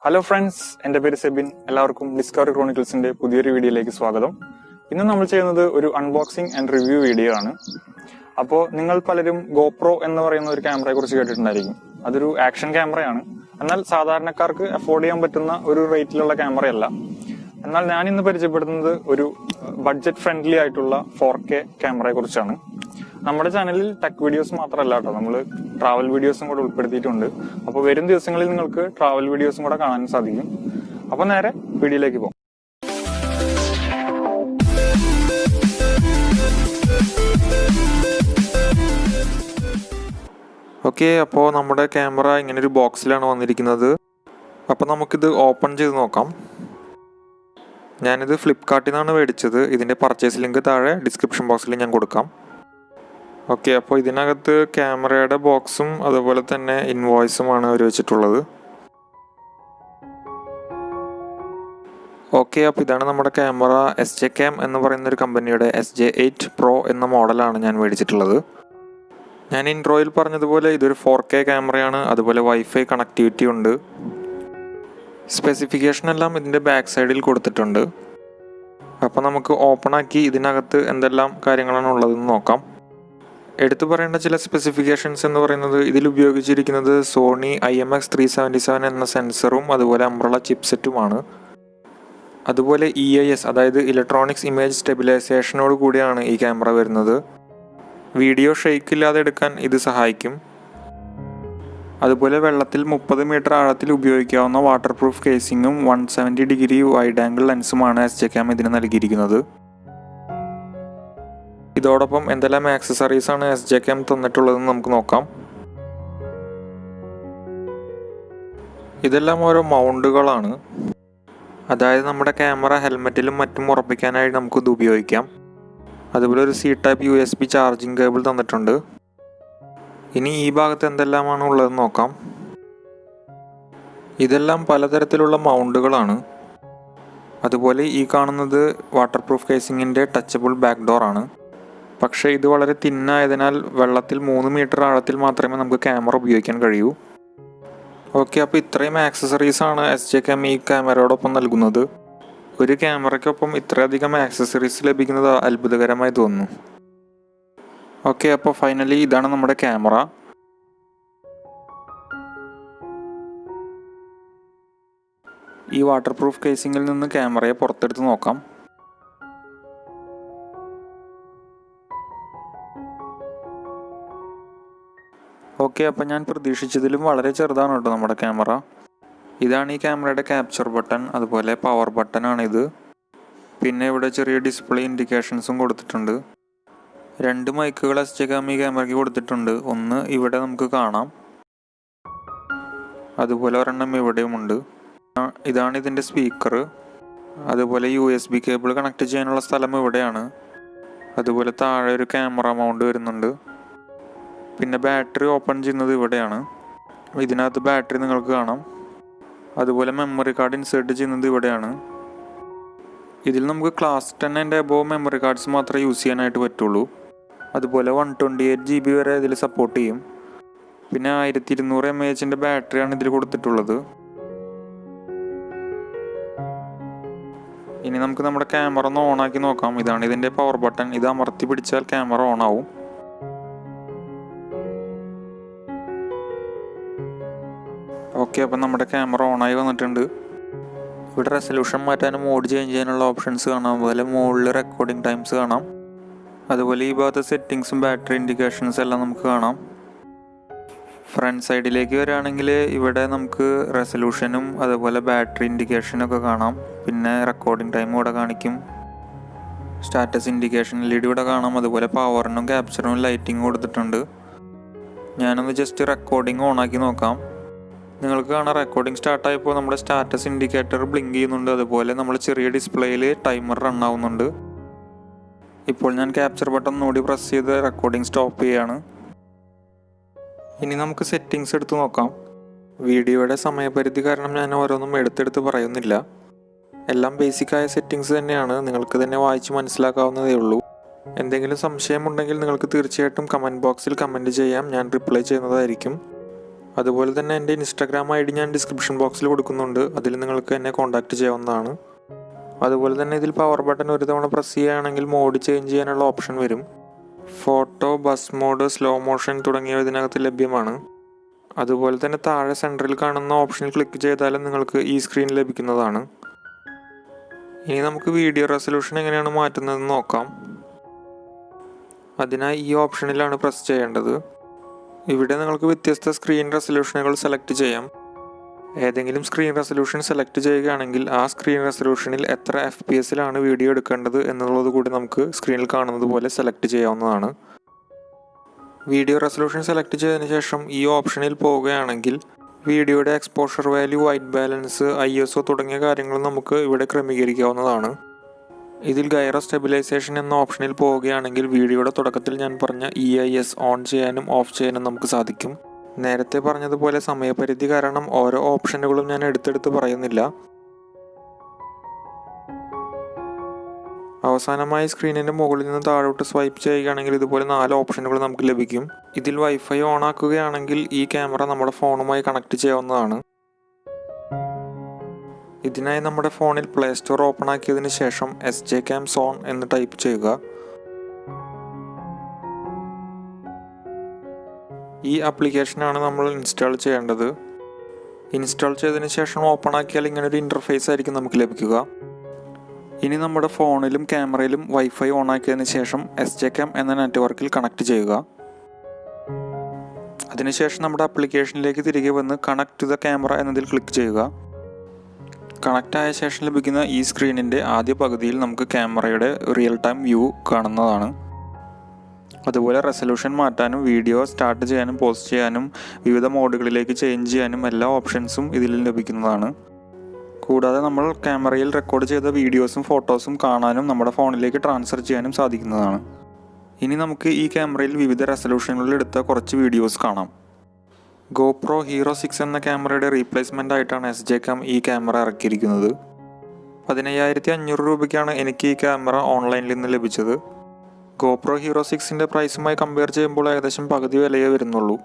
Hello friends, എൻ്റെ പേര് സെബിൻ. എല്ലാവർക്കും ഡിസ്കവറി ക്രോണിക്കിൾസിന്റെ പുതിയൊരു വീഡിയോയിലേക്ക് സ്വാഗതം. ഇന്ന് നമ്മൾ ചെയ്യുന്നത് ഒരു അൺബോക്സിംഗ് ആൻഡ് റിവ്യൂ വീഡിയോ ആണ്. അപ്പോൾ നിങ്ങൾ പലരും ഗോപ്രോ എന്ന് പറയുന്ന ഒരു ക്യാമറയെ കുറിച്ച് കേട്ടിട്ടുണ്ടായിരിക്കും. അതൊരു ആക്ഷൻ ക്യാമറയാണ്. എന്നാൽ സാധാരണക്കാർക്ക് അഫോർഡ് ചെയ്യാൻ പറ്റുന്ന ഒരു റേറ്റിലുള്ള ക്യാമറയല്ല. എന്നാൽ ഞാൻ ഇന്ന് പരിചയപ്പെടുത്തുന്നത് ഒരു ബഡ്ജറ്റ് ഫ്രണ്ട്ലി ആയിട്ടുള്ള 4K ക്യാമറയെ കുറിച്ചാണ്. നമ്മുടെ ചാനലിൽ ടെക് വീഡിയോസ് മാത്രമല്ല കേട്ടോ, നമ്മൾ ട്രാവൽ വീഡിയോസും കൂടെ ഉൾപ്പെടുത്തിയിട്ടുണ്ട്. അപ്പോൾ വരും ദിവസങ്ങളിൽ നിങ്ങൾക്ക് ട്രാവൽ വീഡിയോസും കൂടെ കാണാൻ സാധിക്കും. അപ്പോൾ നേരെ വീഡിയോയിലേക്ക് പോകും. ഓക്കെ, അപ്പോൾ നമ്മുടെ ക്യാമറ ഇങ്ങനൊരു ബോക്സിലാണ് വന്നിരിക്കുന്നത്. അപ്പോൾ നമുക്കിത് ഓപ്പൺ ചെയ്ത് നോക്കാം. ഞാനിത് ഫ്ലിപ്കാർട്ടിൽ നിന്നാണ് മേടിച്ചത്. ഇതിൻ്റെ പർച്ചേസ് ലിങ്ക് താഴെ ഡിസ്ക്രിപ്ഷൻ ബോക്സിൽ ഞാൻ കൊടുക്കാം. ഓക്കെ, അപ്പോൾ ഇതിനകത്ത് ക്യാമറയുടെ ബോക്സും അതുപോലെ തന്നെ ഇൻവോയ്സുമാണ് അവർ വെച്ചിട്ടുള്ളത്. ഓക്കെ, അപ്പോൾ ഇതാണ് നമ്മുടെ ക്യാമറ. SJCAM എന്ന് പറയുന്ന ഒരു കമ്പനിയുടെ SJ8 Pro എന്ന മോഡലാണ് ഞാൻ മേടിച്ചിട്ടുള്ളത്. ഞാൻ ഇൻട്രോയിൽ പറഞ്ഞതുപോലെ ഇതൊരു 4K ക്യാമറയാണ്. അതുപോലെ വൈഫൈ കണക്ടിവിറ്റി ഉണ്ട്. സ്പെസിഫിക്കേഷൻ എല്ലാം ഇതിൻ്റെ ബാക്ക് സൈഡിൽ കൊടുത്തിട്ടുണ്ട്. അപ്പോൾ നമുക്ക് ഓപ്പൺ ആക്കി ഇതിനകത്ത് എന്തെല്ലാം കാര്യങ്ങളാണ് ഉള്ളതെന്ന് നോക്കാം. എടുത്തു പറയേണ്ട ചില സ്പെസിഫിക്കേഷൻസ് എന്ന് പറയുന്നത്, ഇതിൽ ഉപയോഗിച്ചിരിക്കുന്നത് സോണി IMX377 എന്ന സെൻസറും അതുപോലെ അംബ്രല ചിപ്സെറ്റുമാണ്. അതുപോലെ EIS, അതായത് ഇലക്ട്രോണിക്സ് ഇമേജ് സ്റ്റെബിലൈസേഷനോട് കൂടിയാണ് ഈ ക്യാമറ വരുന്നത്. വീഡിയോ ഷെയ്ക്ക് ഇല്ലാതെ എടുക്കാൻ ഇത് സഹായിക്കും. അതുപോലെ വെള്ളത്തിൽ 30 മീറ്റർ ആഴത്തിൽ ഉപയോഗിക്കാവുന്ന വാട്ടർ പ്രൂഫ് കേസിങ്ങും 170 ഡിഗ്രി വൈഡ് ആംഗിൾ ലെൻസുമാണ് SJCAM ഇതിന് നൽകിയിരിക്കുന്നത്. ഇതോടൊപ്പം എന്തെല്ലാം ആക്സസറീസാണ് SJCAM തന്നിട്ടുള്ളതെന്ന് നമുക്ക് നോക്കാം. ഇതെല്ലാം ഓരോ മൗണ്ടുകളാണ്. അതായത് നമ്മുടെ ക്യാമറ ഹെൽമെറ്റിലും മറ്റും ഉറപ്പിക്കാനായി നമുക്കിത് ഉപയോഗിക്കാം. അതുപോലെ ഒരു C-Type USB ചാർജിങ് കേബിൾ തന്നിട്ടുണ്ട്. ഇനി ഈ ഭാഗത്ത് എന്തെല്ലാമാണ് ഉള്ളതെന്ന് നോക്കാം. ഇതെല്ലാം പലതരത്തിലുള്ള മൗണ്ടുകളാണ്. അതുപോലെ ഈ കാണുന്നത് വാട്ടർ പ്രൂഫ് കേസിങ്ങിൻ്റെ ടച്ചബിൾ ബാക്ക് ഡോറാണ്. പക്ഷേ ഇത് വളരെ തിന്നായതിനാൽ വെള്ളത്തിൽ 3 മീറ്റർ ആഴത്തിൽ മാത്രമേ നമുക്ക് ക്യാമറ ഉപയോഗിക്കാൻ കഴിയൂ. ഓക്കെ, അപ്പോൾ ഇത്രയും ആക്സസറീസാണ് SJCAM ഈ ക്യാമറയോടൊപ്പം നൽകുന്നത്. ഒരു ക്യാമറയ്ക്കൊപ്പം ഇത്രയധികം ആക്സസറീസ് ലഭിക്കുന്നത് അത്ഭുതകരമായി തോന്നുന്നു. ഓക്കെ, അപ്പോൾ ഫൈനലി ഇതാണ് നമ്മുടെ ക്യാമറ. ഈ വാട്ടർ പ്രൂഫ് കേസിങ്ങിൽ നിന്ന് ക്യാമറയെ പുറത്തെടുത്ത് നോക്കാം. ഓക്കെ, അപ്പോൾ ഞാൻ പ്രതീക്ഷിച്ചതിലും വളരെ ചെറുതാണ് കേട്ടോ നമ്മുടെ ക്യാമറ. ഇതാണ് ഈ ക്യാമറയുടെ ക്യാപ്ചർ ബട്ടൺ, അതുപോലെ പവർ ബട്ടണാണിത്. പിന്നെ ഇവിടെ ചെറിയ ഡിസ്പ്ലേ ഇൻഡിക്കേഷൻസും കൊടുത്തിട്ടുണ്ട്. 2 മൈക്കുകൾ SJCAM ഈ ക്യാമറയ്ക്ക് കൊടുത്തിട്ടുണ്ട്. ഒന്ന് ഇവിടെ നമുക്ക് കാണാം, അതുപോലെ ഒരെണ്ണം ഇവിടെയുമുണ്ട്. ഇതാണ് ഇതിൻ്റെ സ്പീക്കർ. അതുപോലെ USB കേബിൾ കണക്ട് ചെയ്യാനുള്ള സ്ഥലം ഇവിടെയാണ്. അതുപോലെ താഴെ ഒരു ക്യാമറ മൗണ്ട് വരുന്നുണ്ട്. പിന്നെ ബാറ്ററി ഓപ്പൺ ചെയ്യുന്നത് ഇവിടെയാണ്. ഇതിനകത്ത് ബാറ്ററി നിങ്ങൾക്ക് കാണാം. അതുപോലെ മെമ്മറി കാർഡ് ഇൻസേർട്ട് ചെയ്യുന്നത് ഇവിടെയാണ്. ഇതിൽ നമുക്ക് class 10 and above memory cards മാത്രമേ യൂസ് ചെയ്യാനായിട്ട് പറ്റുള്ളൂ. അതുപോലെ 128 GB വരെ ഇതിൽ സപ്പോർട്ട് ചെയ്യും. പിന്നെ 1200 mAh ബാറ്ററിയാണ് ഇതിൽ കൊടുത്തിട്ടുള്ളത്. ഇനി നമുക്ക് നമ്മുടെ ക്യാമറ ഒന്ന് ഓണാക്കി നോക്കാം. ഇതാണ് ഇതിൻ്റെ പവർ ബട്ടൺ. ഇത് അമർത്തി പിടിച്ചാൽ ക്യാമറ ഓൺ ആവും. ഓക്കെ, അപ്പം നമ്മുടെ ക്യാമറ ഓണായി വന്നിട്ടുണ്ട്. ഇവിടെ റെസൊല്യൂഷൻ മാറ്റാനും മോഡ് ചേഞ്ച് ചെയ്യാനുള്ള ഓപ്ഷൻസ് കാണാം. അതുപോലെ മുകളിൽ റെക്കോർഡിംഗ് ടൈംസ് കാണാം. അതുപോലെ ഈ ഭാഗത്ത് സെറ്റിങ്സും ബാറ്ററി ഇൻഡിക്കേഷൻസ് എല്ലാം നമുക്ക് കാണാം. ഫ്രണ്ട് സൈഡിലേക്ക് വരികയാണെങ്കിൽ ഇവിടെ നമുക്ക് റെസൊല്യൂഷനും അതുപോലെ ബാറ്ററി ഇൻഡിക്കേഷനൊക്കെ കാണാം. പിന്നെ റെക്കോർഡിംഗ് ടൈം ഇവിടെ കാണിക്കും. സ്റ്റാറ്റസ് ഇൻഡിക്കേഷൻ LED ഇവിടെ കാണാം. അതുപോലെ പവറിനും ക്യാപ്ചറിനും ലൈറ്റിംഗ് കൊടുത്തിട്ടുണ്ട്. ഞാനൊന്ന് ജസ്റ്റ് റെക്കോർഡിംഗ് ഓണാക്കി നോക്കാം. നിങ്ങൾക്ക് കാണാം, റെക്കോർഡിംഗ് സ്റ്റാർട്ടായപ്പോൾ നമ്മുടെ സ്റ്റാറ്റസ് ഇൻഡിക്കേറ്റർ ബ്ലിങ്ക് ചെയ്യുന്നുണ്ട്. അതുപോലെ നമ്മൾ ചെറിയ ഡിസ്പ്ലേയിൽ ടൈമർ റൺ ആവുന്നുണ്ട്. ഇപ്പോൾ ഞാൻ ക്യാപ്ചർ ബട്ടൺ ഒന്നുകൂടി പ്രസ് ചെയ്ത് റെക്കോർഡിംഗ് സ്റ്റോപ്പ് ചെയ്യുകയാണ്. ഇനി നമുക്ക് സെറ്റിങ്സ് എടുത്ത് നോക്കാം. വീഡിയോയുടെ സമയപരിധി കാരണം ഞാൻ ഓരോന്നും എടുത്തെടുത്ത് പറയുന്നില്ല. എല്ലാം ബേസിക്കായ സെറ്റിങ്സ് തന്നെയാണ്. നിങ്ങൾക്ക് തന്നെ വായിച്ച് മനസ്സിലാക്കാവുന്നതേ ഉള്ളൂ. എന്തെങ്കിലും സംശയമുണ്ടെങ്കിൽ നിങ്ങൾക്ക് തീർച്ചയായിട്ടും കമൻറ്റ് ബോക്സിൽ കമൻറ്റ് ചെയ്യാം. ഞാൻ റിപ്ലൈ ചെയ്യുന്നതായിരിക്കും. അതുപോലെ തന്നെ എൻ്റെ ഇൻസ്റ്റാഗ്രാം ID ഞാൻ ഡിസ്ക്രിപ്ഷൻ ബോക്സിൽ കൊടുക്കുന്നുണ്ട്. അതിൽ നിങ്ങൾക്ക് എന്നെ കോൺടാക്റ്റ് ചെയ്യാവുന്നതാണ്. അതുപോലെ തന്നെ ഇതിൽ പവർ ബട്ടൺ ഒരു തവണ പ്രസ് ചെയ്യുകയാണെങ്കിൽ മോഡ് ചേഞ്ച് ചെയ്യാനുള്ള ഓപ്ഷൻ വരും. Photo, burst mode, slow motion തുടങ്ങിയവ ഇതിനകത്ത് ലഭ്യമാണ്. അതുപോലെ തന്നെ താഴെ സെൻറ്ററിൽ കാണുന്ന ഓപ്ഷനിൽ ക്ലിക്ക് ചെയ്താലും നിങ്ങൾക്ക് ഈ സ്ക്രീൻ ലഭിക്കുന്നതാണ്. ഇനി നമുക്ക് വീഡിയോ റെസൊല്യൂഷൻ എങ്ങനെയാണ് മാറ്റുന്നതെന്ന് നോക്കാം. അതിനായി ഈ ഓപ്ഷനിലാണ് പ്രസ് ചെയ്യേണ്ടത്. ഇവിടെ നിങ്ങൾക്ക് വ്യത്യസ്ത സ്ക്രീൻ റെസൊല്യൂഷനുകൾ സെലക്ട് ചെയ്യാം. ഏതെങ്കിലും സ്ക്രീൻ റെസൊല്യൂഷൻ സെലക്ട് ചെയ്യുകയാണെങ്കിൽ ആ സ്ക്രീൻ റെസൊല്യൂഷനിൽ എത്ര FPS-ലാണ് വീഡിയോ എടുക്കേണ്ടത് എന്നുള്ളത് കൂടി നമുക്ക് സ്ക്രീനിൽ കാണുന്നത് പോലെ സെലക്ട് ചെയ്യാവുന്നതാണ്. വീഡിയോ റെസൊല്യൂഷൻ സെലക്ട് ചെയ്തതിന് ശേഷം ഈ ഓപ്ഷനിൽ പോവുകയാണെങ്കിൽ വീഡിയോയുടെ exposure value, white balance, ISO തുടങ്ങിയ കാര്യങ്ങൾ നമുക്ക് ഇവിടെ ക്രമീകരിക്കാവുന്നതാണ്. ഇതിൽ ഗൈറോ സ്റ്റെബിലൈസേഷൻ എന്ന ഓപ്ഷനിൽ പോവുകയാണെങ്കിൽ വീഡിയോയുടെ തുടക്കത്തിൽ ഞാൻ പറഞ്ഞ EIS ഓൺ ചെയ്യാനും ഓഫ് ചെയ്യാനും നമുക്ക് സാധിക്കും. നേരത്തെ പറഞ്ഞതുപോലെ സമയപരിധി കാരണം ഓരോ ഓപ്ഷനുകളും ഞാൻ എടുത്തെടുത്ത് പറയുന്നില്ല. അവസാനമായി സ്ക്രീനിൻ്റെ മുകളിൽ നിന്ന് താഴോട്ട് സ്വൈപ്പ് ചെയ്യുകയാണെങ്കിൽ ഇതുപോലെ 4 ഓപ്ഷനുകൾ നമുക്ക് ലഭിക്കും. ഇതിൽ വൈഫൈ ഓൺ ആക്കുകയാണെങ്കിൽ ഈ ക്യാമറ നമ്മുടെ ഫോണുമായി കണക്ട് ചെയ്യാവുന്നതാണ്. ഇതിനായി നമ്മുടെ ഫോണിൽ പ്ലേ സ്റ്റോർ ഓപ്പൺ ആക്കിയതിന് ശേഷം SJCAM SJ8 എന്ന് ടൈപ്പ് ചെയ്യുക. ഈ ആപ്ലിക്കേഷനാണ് നമ്മൾ ഇൻസ്റ്റാൾ ചെയ്യേണ്ടത്. ഇൻസ്റ്റാൾ ചെയ്തതിന് ശേഷം ഓപ്പൺ ആക്കിയാൽ ഇങ്ങനെ ഒരു ഇൻ്റർഫേസ് ആയിരിക്കും നമുക്ക് ലഭിക്കുക. ഇനി നമ്മുടെ ഫോണിലും ക്യാമറയിലും വൈഫൈ ഓൺ ആക്കിയതിന് ശേഷം SJCAM എന്ന നെറ്റ്വർക്കിൽ കണക്ട് ചെയ്യുക. അതിനുശേഷം നമ്മുടെ ആപ്ലിക്കേഷനിലേക്ക് തിരികെ വന്ന് കണക്ട് ടു ദ ക്യാമറ എന്നതിൽ ക്ലിക്ക് ചെയ്യുക. കണക്റ്റ് ആയ ശേഷം ലഭിക്കുന്ന ഈ സ്ക്രീനിൻ്റെ ആദ്യ പകുതിയിൽ നമുക്ക് ക്യാമറയുടെ റിയൽ ടൈം വ്യൂ കാണുന്നതാണ്. അതുപോലെ റെസൊല്യൂഷൻ മാറ്റാനും വീഡിയോ സ്റ്റാർട്ട് ചെയ്യാനും പോസ്റ്റ് ചെയ്യാനും വിവിധ മോഡുകളിലേക്ക് ചേഞ്ച് ചെയ്യാനും എല്ലാ ഓപ്ഷൻസും ഇതിൽ ലഭിക്കുന്നതാണ്. കൂടാതെ നമ്മൾ ക്യാമറയിൽ റെക്കോർഡ് ചെയ്ത വീഡിയോസും ഫോട്ടോസും കാണാനും നമ്മുടെ ഫോണിലേക്ക് ട്രാൻസ്ഫർ ചെയ്യാനും സാധിക്കുന്നതാണ്. ഇനി നമുക്ക് ഈ ക്യാമറയിൽ വിവിധ റെസൊല്യൂഷനുകളിൽ എടുത്ത കുറച്ച് വീഡിയോസ് കാണാം. GoPro Hero 6 എന്ന ക്യാമറയുടെ റീപ്ലേസ്മെൻ്റ് ആയിട്ടാണ് SJCAM ഈ ക്യാമറ ഇറക്കിയിരിക്കുന്നത്. 15,500 രൂപയ്ക്കാണ് എനിക്ക് ഈ ക്യാമറ ഓൺലൈനിൽ നിന്ന് ലഭിച്ചത്. GoPro Hero 6ൻ്റെ പ്രൈസുമായി കമ്പയർ ചെയ്യുമ്പോൾ ഏകദേശം പകുതി വിലയേ വരുന്നുള്ളൂ.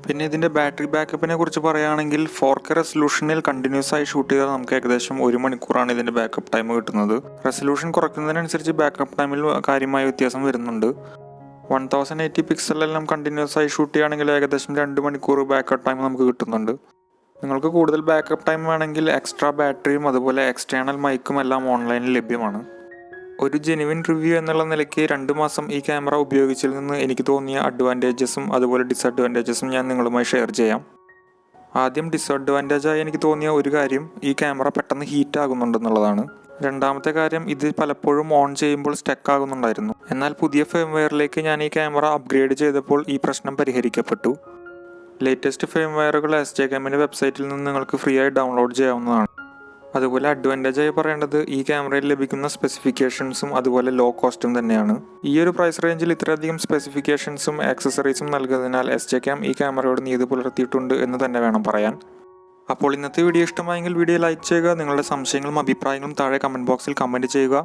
പിന്നെ ഇതിൻ്റെ ബാറ്ററി ബാക്കപ്പിനെ കുറിച്ച് പറയുകയാണെങ്കിൽ 4K റെസൊല്യൂഷനിൽ കണ്ടിന്യൂസ് ആയി ഷൂട്ട് ചെയ്താൽ നമുക്ക് ഏകദേശം 1 മണിക്കൂറാണ് ഇതിൻ്റെ ബാക്കപ്പ് ടൈം കിട്ടുന്നത്. റെസൊല്യൂഷൻ കുറയ്ക്കുന്നതിനനുസരിച്ച് ബാക്കപ്പ് ടൈമിൽ കാര്യമായ വ്യത്യാസം വരുന്നുണ്ട്. 1080 പിക്സലെല്ലാം കണ്ടിന്യൂസ് ആയി ഷൂട്ട് ചെയ്യുകയാണെങ്കിൽ ഏകദേശം 2 മണിക്കൂർ ബാക്കപ്പ് ടൈം നമുക്ക് കിട്ടുന്നുണ്ട്. നിങ്ങൾക്ക് കൂടുതൽ ബാക്കപ്പ് ടൈം വേണമെങ്കിൽ എക്സ്ട്രാ ബാറ്ററിയും അതുപോലെ എക്സ്റ്റേണൽ മൈക്കും എല്ലാം ഓൺലൈനിൽ ലഭ്യമാണ്. ഒരു ജെനുവിൻ റിവ്യൂ എന്നുള്ള നിലയ്ക്ക് 2 മാസം ഈ ക്യാമറ ഉപയോഗിച്ചതിൽ നിന്ന് എനിക്ക് തോന്നിയ അഡ്വാൻറ്റേജസും അതുപോലെ ഡിസഡ്വാൻറ്റേജസും ഞാൻ നിങ്ങളുമായി ഷെയർ ചെയ്യാം. ആദ്യം ഡിസഡ്വാൻറ്റേജായി എനിക്ക് തോന്നിയ ഒരു കാര്യം ഈ ക്യാമറ പെട്ടെന്ന് ഹീറ്റ് ആകുന്നുണ്ടെന്നുള്ളതാണ്. രണ്ടാമത്തെ കാര്യം, ഇത് പലപ്പോഴും ഓൺ ചെയ്യുമ്പോൾ സ്റ്റക്ക് ആകുന്നുണ്ടായിരുന്നു. എന്നാൽ പുതിയ ഫേംവെയറിലേക്ക് ഞാൻ ഈ ക്യാമറ അപ്ഗ്രേഡ് ചെയ്തപ്പോൾ ഈ പ്രശ്നം പരിഹരിക്കപ്പെട്ടു. ലേറ്റസ്റ്റ് ഫേംവെയറുകൾ SJCAMൻ്റെ വെബ്സൈറ്റിൽ നിന്ന് നിങ്ങൾക്ക് ഫ്രീ ആയി ഡൗൺലോഡ് ചെയ്യാവുന്നതാണ്. അതുപോലെ അഡ്വാൻറ്റേജായി പറയേണ്ടത് ഈ ക്യാമറയിൽ ലഭിക്കുന്ന സ്പെസിഫിക്കേഷൻസും അതുപോലെ ലോ കോസ്റ്റും തന്നെയാണ്. ഈ ഒരു പ്രൈസ് റേഞ്ചിൽ ഇത്രയധികം സ്പെസിഫിക്കേഷൻസും ആക്സസറീസും നൽകുന്നതിനാൽ SJCAM ഈ ക്യാമറയോട് നീതി പുലർത്തിയിട്ടുണ്ട് എന്ന് തന്നെ വേണം പറയാൻ. അപ്പോൾ ഇന്നത്തെ വീഡിയോ ഇഷ്ടമായെങ്കിൽ വീഡിയോ ലൈക്ക് ചെയ്യുക. നിങ്ങളുടെ സംശയങ്ങളും അഭിപ്രായങ്ങളും താഴെ കമൻറ്റ് ബോക്സിൽ കമൻറ്റ് ചെയ്യുക.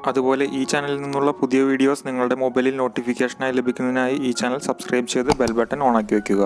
അതുപോലെ ഈ ചാനലിൽ നിന്നുള്ള പുതിയ വീഡിയോസ് നിങ്ങളുടെ മൊബൈലിൽ നോട്ടിഫിക്കേഷനായി ലഭിക്കുന്നതിനായി ഈ ചാനൽ സബ്സ്ക്രൈബ് ചെയ്ത് ബെൽ ബട്ടൺ ഓൺ ആക്കി വയ്ക്കുക.